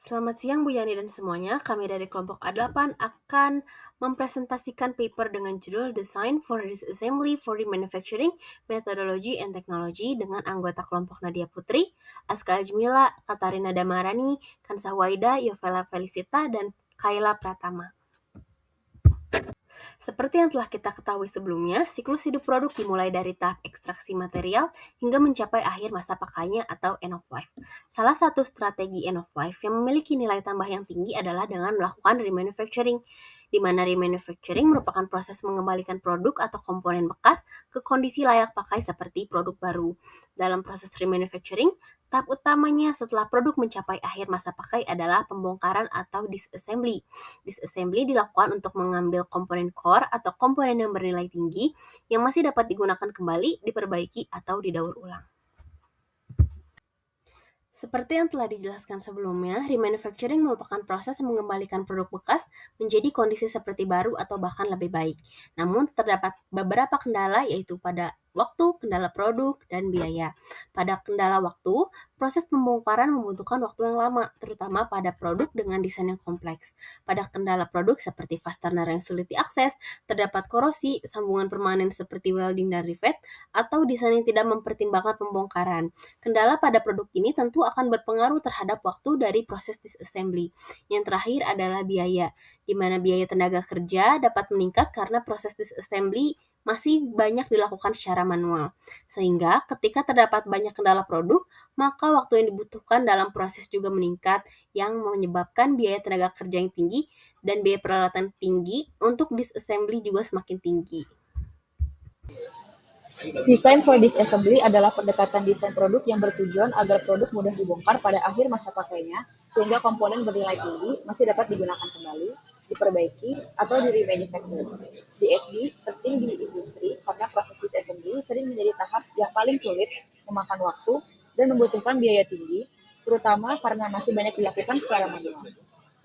Selamat siang Bu Yani dan semuanya, kami dari kelompok A8 akan mempresentasikan paper dengan judul Design for Disassembly for Remanufacturing, Methodology and Technology dengan anggota kelompok Nadia Putri, Aska Ajmila, Katarina Damarani, Kansa Waida, Yovela Felicita, dan Kayla Pratama. Seperti yang telah kita ketahui sebelumnya, siklus hidup produk dimulai dari tahap ekstraksi material hingga mencapai akhir masa pakainya atau end of life. Salah satu strategi end of life yang memiliki nilai tambah yang tinggi adalah dengan melakukan remanufacturing, di mana remanufacturing merupakan proses mengembalikan produk atau komponen bekas ke kondisi layak pakai seperti produk baru. Dalam proses remanufacturing, tahap utamanya setelah produk mencapai akhir masa pakai adalah pembongkaran atau disassembly. Disassembly dilakukan untuk mengambil komponen core atau komponen yang bernilai tinggi yang masih dapat digunakan kembali, diperbaiki, atau didaur ulang. Seperti yang telah dijelaskan sebelumnya, remanufacturing merupakan proses mengembalikan produk bekas menjadi kondisi seperti baru atau bahkan lebih baik. Namun terdapat beberapa kendala yaitu pada waktu, kendala produk, dan biaya. Pada kendala waktu, proses pembongkaran membutuhkan waktu yang lama, terutama pada produk dengan desain yang kompleks. Pada kendala produk seperti fastener yang sulit diakses, terdapat korosi, sambungan permanen seperti welding dan rivet, atau desain yang tidak mempertimbangkan pembongkaran. Kendala pada produk ini tentu akan berpengaruh terhadap waktu dari proses disassembly. Yang terakhir adalah biaya, di mana biaya tenaga kerja dapat meningkat karena proses disassembly masih banyak dilakukan secara manual. Sehingga ketika terdapat banyak kendala produk, maka waktu yang dibutuhkan dalam proses juga meningkat yang menyebabkan biaya tenaga kerja yang tinggi dan biaya peralatan tinggi untuk disassembly juga semakin tinggi. Design for Disassembly adalah pendekatan desain produk yang bertujuan agar produk mudah dibongkar pada akhir masa pakainya, sehingga komponen bernilai tinggi masih dapat digunakan kembali, diperbaiki, atau di-remanufacture. DFD penting di industri karena proses disassembly sering menjadi tahap yang paling sulit, memakan waktu, dan membutuhkan biaya tinggi, terutama karena masih banyak dilakukan secara manual.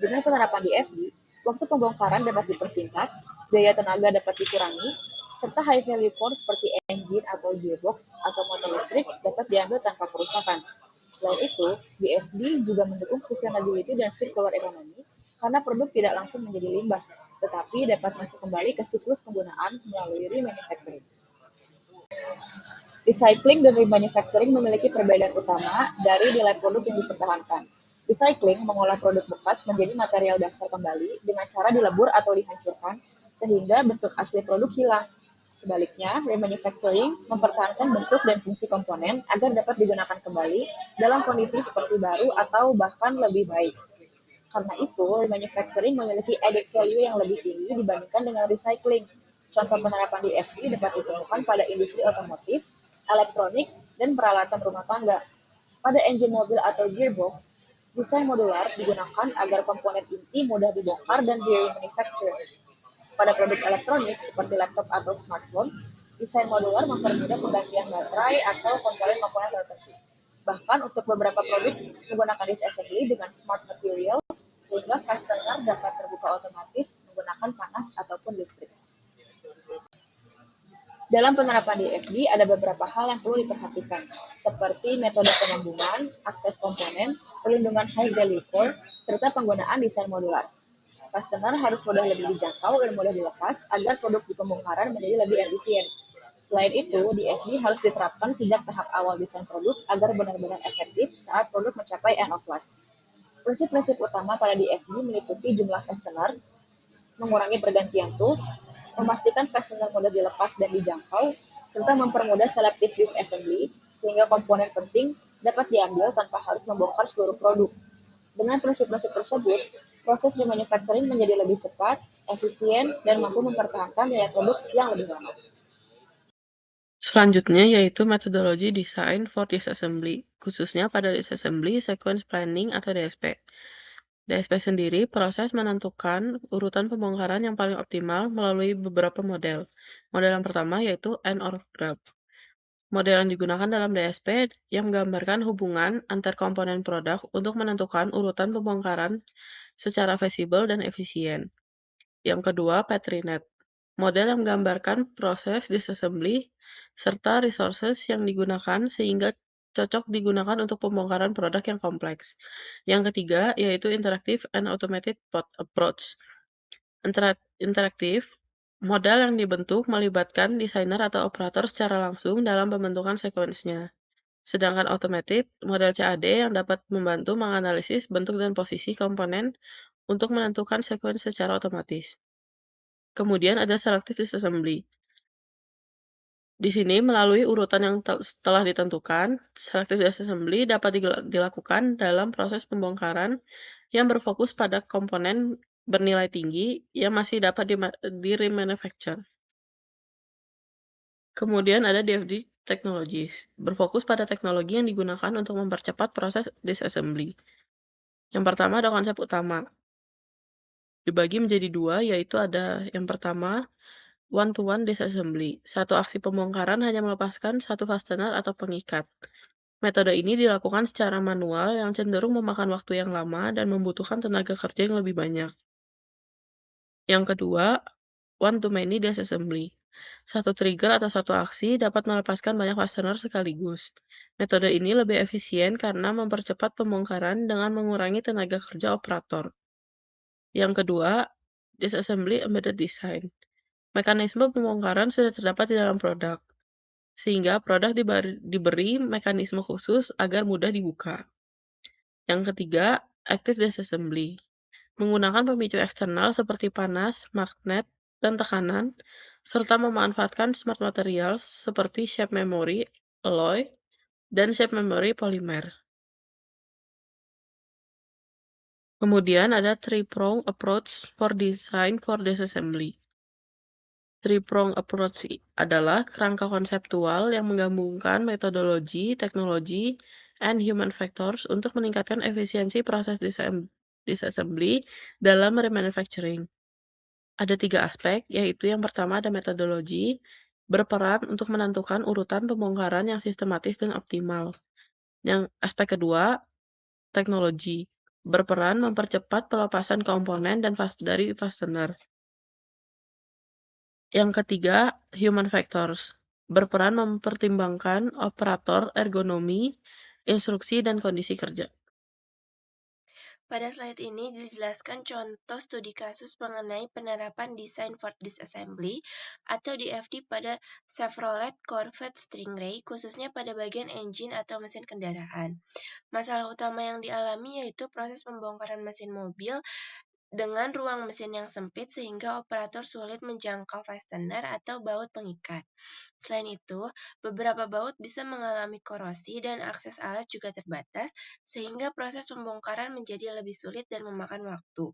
Dengan penerapan DFD, waktu pembongkaran dapat dipersingkat, biaya tenaga dapat dikurangi, serta high value core seperti engine atau gearbox atau motor listrik dapat diambil tanpa kerusakan. Selain itu, BFD juga mendukung sustainability dan circular economy karena produk tidak langsung menjadi limbah, tetapi dapat masuk kembali ke siklus penggunaan melalui remanufacturing. Recycling dan remanufacturing memiliki perbedaan utama dari nilai produk yang dipertahankan. Recycling mengolah produk bekas menjadi material dasar kembali dengan cara dilebur atau dihancurkan, sehingga bentuk asli produk hilang. Sebaliknya, remanufacturing mempertahankan bentuk dan fungsi komponen agar dapat digunakan kembali dalam kondisi seperti baru atau bahkan lebih baik. Karena itu, remanufacturing memiliki added value yang lebih tinggi dibandingkan dengan recycling. Contoh penerapan DFD dapat ditemukan pada industri otomotif, elektronik, dan peralatan rumah tangga. Pada engine mobil atau gearbox, desain modular digunakan agar komponen inti mudah dibongkar dan di-remanufacture. Pada produk elektronik seperti laptop atau smartphone, desain modular mempermudah penggantian baterai atau komponen-komponen tertentu. Bahkan untuk beberapa produk menggunakan disassembly dengan smart materials sehingga fastener dapat terbuka otomatis menggunakan panas ataupun listrik. Dalam penerapan DFD ada beberapa hal yang perlu diperhatikan, seperti metode pengembungan, akses komponen, perlindungan high value core, serta penggunaan desain modular. Fastener harus mudah lebih dijangkau dan mudah dilepas agar produk di pembongkaran menjadi lebih efisien. Selain itu, DFD harus diterapkan sejak tahap awal desain produk agar benar-benar efektif saat produk mencapai end of life. Prinsip-prinsip utama pada DFD meliputi jumlah fastener, mengurangi pergantian tools, memastikan fastener mudah dilepas dan dijangkau, serta mempermudah selective disassembly sehingga komponen penting dapat diambil tanpa harus membongkar seluruh produk. Dengan prinsip-prinsip tersebut, proses remanufacturing menjadi lebih cepat, efisien, dan mampu mempertahankan nilai produk yang lebih lama. Selanjutnya yaitu metodologi Design for Disassembly, khususnya pada Disassembly Sequence Planning atau DSP. DSP sendiri proses menentukan urutan pembongkaran yang paling optimal melalui beberapa model. Model yang pertama yaitu N or graph. Model yang digunakan dalam DSP yang menggambarkan hubungan antar komponen produk untuk menentukan urutan pembongkaran secara visible dan efisien. Yang kedua, Petrinet. Model yang menggambarkan proses disassembly serta resources yang digunakan sehingga cocok digunakan untuk pembongkaran produk yang kompleks. Yang ketiga, yaitu Interactive and Automated Approach. Interaktif, modal yang dibentuk melibatkan desainer atau operator secara langsung dalam pembentukan sekuensnya. Sedangkan automated, model CAD yang dapat membantu menganalisis bentuk dan posisi komponen untuk menentukan sekuens secara otomatis. Kemudian ada selective disassembly. Di sini, melalui urutan yang telah ditentukan, selective disassembly dapat dilakukan dalam proses pembongkaran yang berfokus pada komponen bernilai tinggi yang masih dapat di-remanufacture. Kemudian ada DFD Technologies, berfokus pada teknologi yang digunakan untuk mempercepat proses disassembly. Yang pertama ada konsep utama. Dibagi menjadi dua, yaitu ada yang pertama, one-to-one disassembly. Satu aksi pembongkaran hanya melepaskan satu fastener atau pengikat. Metode ini dilakukan secara manual yang cenderung memakan waktu yang lama dan membutuhkan tenaga kerja yang lebih banyak. Yang kedua, one-to-many disassembly. Satu trigger atau satu aksi dapat melepaskan banyak fastener sekaligus. Metode ini lebih efisien karena mempercepat pembongkaran dengan mengurangi tenaga kerja operator. Yang kedua, disassembly embedded design. Mekanisme pembongkaran sudah terdapat di dalam produk, sehingga produk diberi mekanisme khusus agar mudah dibuka. Yang ketiga, active disassembly. Menggunakan pemicu eksternal seperti panas, magnet, dan tekanan, serta memanfaatkan smart materials seperti shape memory, alloy, dan shape memory polymer. Kemudian ada three-prong approach for design for disassembly. Three-prong approach adalah kerangka konseptual yang menggabungkan metodologi, teknologi, and human factors untuk meningkatkan efisiensi proses disassembly dalam remanufacturing. Ada 3 aspek, yaitu yang pertama ada metodologi, berperan untuk menentukan urutan pembongkaran yang sistematis dan optimal. Yang aspek kedua, teknologi, berperan mempercepat pelepasan komponen dan dari fastener. Yang ketiga, human factors, berperan mempertimbangkan operator, ergonomi, instruksi, dan kondisi kerja. Pada slide ini dijelaskan contoh studi kasus mengenai penerapan Design for Disassembly atau DFD pada Chevrolet Corvette Stingray, khususnya pada bagian engine atau mesin kendaraan. Masalah utama yang dialami yaitu proses pembongkaran mesin mobil dengan ruang mesin yang sempit sehingga operator sulit menjangkau fastener atau baut pengikat. Selain itu, beberapa baut bisa mengalami korosi dan akses alat juga terbatas sehingga proses pembongkaran menjadi lebih sulit dan memakan waktu.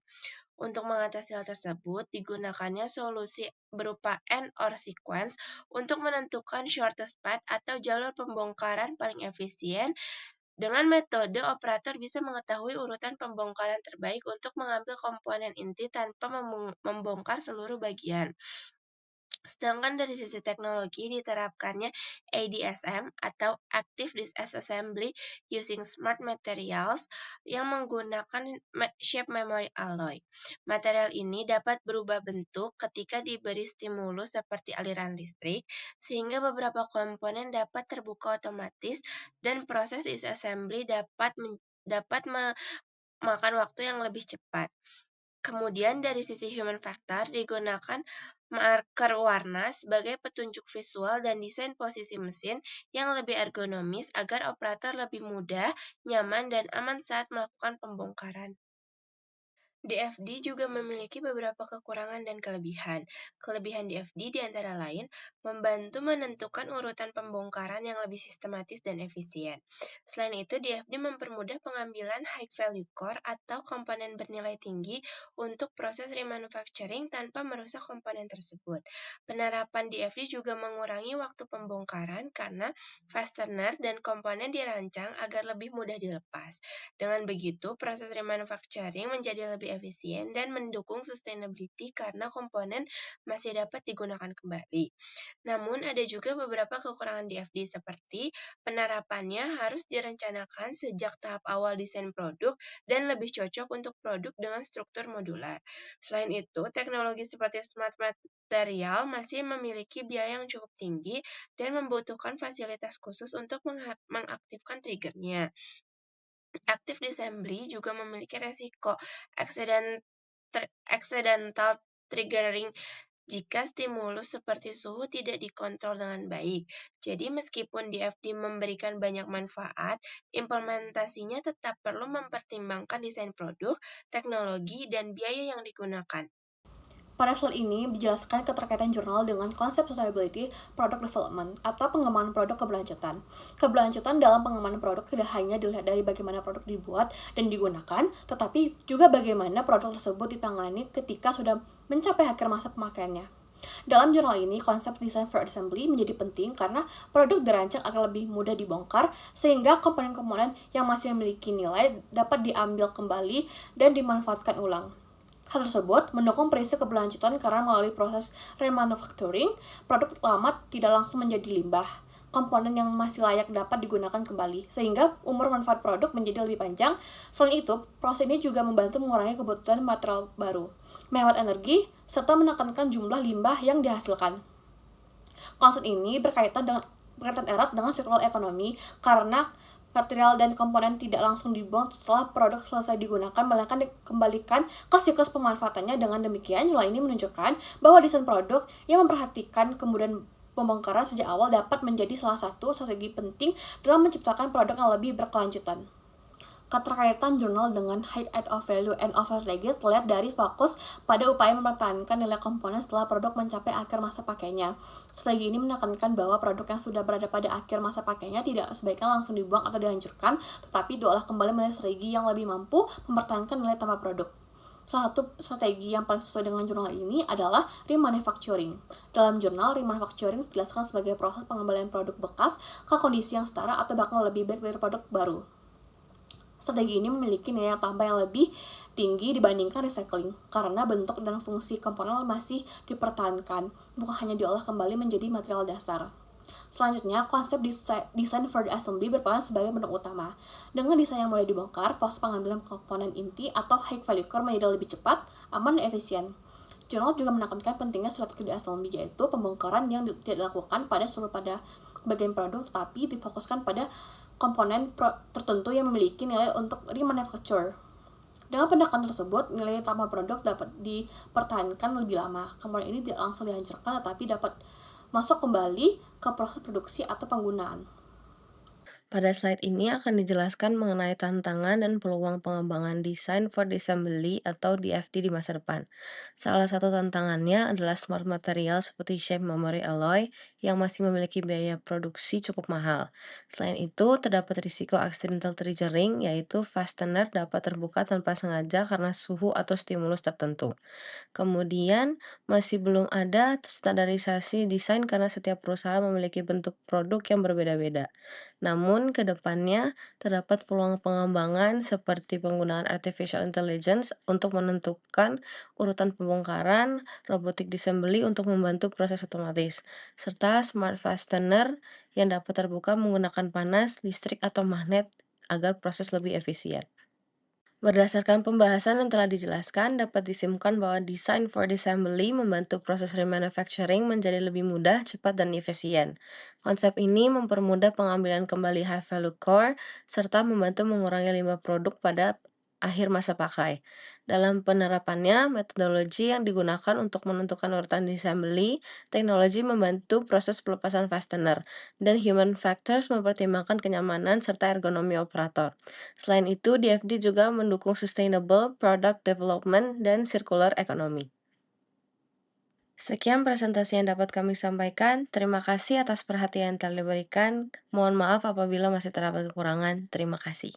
Untuk mengatasi hal tersebut, digunakannya solusi berupa AND/OR sequence untuk menentukan shortest path atau jalur pembongkaran paling efisien. Dengan metode, operator bisa mengetahui urutan pembongkaran terbaik untuk mengambil komponen inti tanpa membongkar seluruh bagian. Sedangkan dari sisi teknologi diterapkannya ADSM atau Active Disassembly Using Smart Materials yang menggunakan shape memory alloy. Material ini dapat berubah bentuk ketika diberi stimulus seperti aliran listrik, sehingga beberapa komponen dapat terbuka otomatis dan proses disassembly dapat memakan waktu yang lebih cepat. Kemudian dari sisi human factor digunakan marker warna sebagai petunjuk visual dan desain posisi mesin yang lebih ergonomis agar operator lebih mudah, nyaman, dan aman saat melakukan pembongkaran. DFD juga memiliki beberapa kekurangan dan kelebihan. Kelebihan DFD diantara lain membantu menentukan urutan pembongkaran yang lebih sistematis dan efisien. Selain itu, DFD mempermudah pengambilan high value core atau komponen bernilai tinggi untuk proses remanufacturing tanpa merusak komponen tersebut. Penerapan DFD juga mengurangi waktu pembongkaran karena fastener dan komponen dirancang agar lebih mudah dilepas. Dengan begitu, proses remanufacturing menjadi lebih lebih efisien dan mendukung sustainability karena komponen masih dapat digunakan kembali. Namun, ada juga beberapa kekurangan di FD seperti penerapannya harus direncanakan sejak tahap awal desain produk dan lebih cocok untuk produk dengan struktur modular. Selain itu, teknologi seperti smart material masih memiliki biaya yang cukup tinggi dan membutuhkan fasilitas khusus untuk mengaktifkan triggernya. Active disassembly juga memiliki resiko accidental triggering jika stimulus seperti suhu tidak dikontrol dengan baik. Jadi meskipun DFD memberikan banyak manfaat, implementasinya tetap perlu mempertimbangkan desain produk, teknologi, dan biaya yang digunakan. Pada slide ini dijelaskan keterkaitan jurnal dengan konsep sustainability product development atau pengembangan produk keberlanjutan. Keberlanjutan dalam pengembangan produk tidak hanya dilihat dari bagaimana produk dibuat dan digunakan, tetapi juga bagaimana produk tersebut ditangani ketika sudah mencapai akhir masa pemakaiannya. Dalam jurnal ini, konsep design for assembly menjadi penting karena produk dirancang agar lebih mudah dibongkar sehingga komponen-komponen yang masih memiliki nilai dapat diambil kembali dan dimanfaatkan ulang. Hal tersebut mendukung prinsip keberlanjutan karena melalui proses remanufacturing, produk lama tidak langsung menjadi limbah. Komponen yang masih layak dapat digunakan kembali, sehingga umur manfaat produk menjadi lebih panjang. Selain itu, proses ini juga membantu mengurangi kebutuhan material baru, menghemat energi, serta menekankan jumlah limbah yang dihasilkan. Konsep ini berkaitan erat dengan circular economy karena material dan komponen tidak langsung dibuang setelah produk selesai digunakan, melainkan dikembalikan ke siklus pemanfaatannya. Dengan demikian, jurnal ini menunjukkan bahwa desain produk yang memperhatikan kemudian pembongkaran sejak awal dapat menjadi salah satu strategi penting dalam menciptakan produk yang lebih berkelanjutan. Keterkaitan jurnal dengan height of value and over legacy terlihat dari fokus pada upaya mempertahankan nilai komponen setelah produk mencapai akhir masa pakainya. Strategi ini menekankan bahwa produk yang sudah berada pada akhir masa pakainya tidak sebaiknya langsung dibuang atau dihancurkan, tetapi diolah kembali melalui strategi yang lebih mampu mempertahankan nilai tambah produk. Salah satu strategi yang paling sesuai dengan jurnal ini adalah remanufacturing. Dalam jurnal, remanufacturing dijelaskan sebagai proses pengembalian produk bekas ke kondisi yang setara atau bahkan lebih baik dari produk baru. Strategi ini memiliki nilai tambah yang lebih tinggi dibandingkan recycling, karena bentuk dan fungsi komponen masih dipertahankan, bukan hanya diolah kembali menjadi material dasar. Selanjutnya, konsep design for the assembly berperan sebagai bentuk utama. Dengan desain yang mudah dibongkar, proses pengambilan komponen inti atau high value core menjadi lebih cepat, aman, dan efisien. Jurnal juga menekankan pentingnya strategi di assembly, yaitu pembongkaran yang tidak dilakukan pada seluruh bagian produk, tetapi difokuskan pada komponen tertentu yang memiliki nilai untuk remanufacture. Dengan pendekatan tersebut, nilai tambah produk dapat dipertahankan lebih lama. Komponen ini tidak langsung dihancurkan, tetapi dapat masuk kembali ke proses produksi atau penggunaan. Pada slide ini akan dijelaskan mengenai tantangan dan peluang pengembangan desain for disassembly atau DFD di masa depan. Salah satu tantangannya adalah smart material seperti shape memory alloy yang masih memiliki biaya produksi cukup mahal. Selain itu, terdapat risiko accidental triggering, yaitu fastener dapat terbuka tanpa sengaja karena suhu atau stimulus tertentu. Kemudian, masih belum ada standarisasi desain karena setiap perusahaan memiliki bentuk produk yang berbeda-beda. Namun, ke depannya terdapat peluang pengembangan seperti penggunaan artificial intelligence untuk menentukan urutan pembongkaran, robotic disassembly untuk membantu proses otomatis, serta smart fastener yang dapat terbuka menggunakan panas, listrik, atau magnet agar proses lebih efisien. Berdasarkan pembahasan yang telah dijelaskan, dapat disimpulkan bahwa design for disassembly membantu proses remanufacturing menjadi lebih mudah, cepat, dan efisien. Konsep ini mempermudah pengambilan kembali high value core, serta membantu mengurangi limbah produk pada akhir masa pakai. Dalam penerapannya, metodologi yang digunakan untuk menentukan urutan disassembly, teknologi membantu proses pelepasan fastener, dan human factors mempertimbangkan kenyamanan serta ergonomi operator. Selain itu, DFD juga mendukung sustainable product development dan circular economy. Sekian presentasi yang dapat kami sampaikan. Terima kasih atas perhatian yang telah diberikan. Mohon maaf apabila masih terdapat kekurangan. Terima kasih.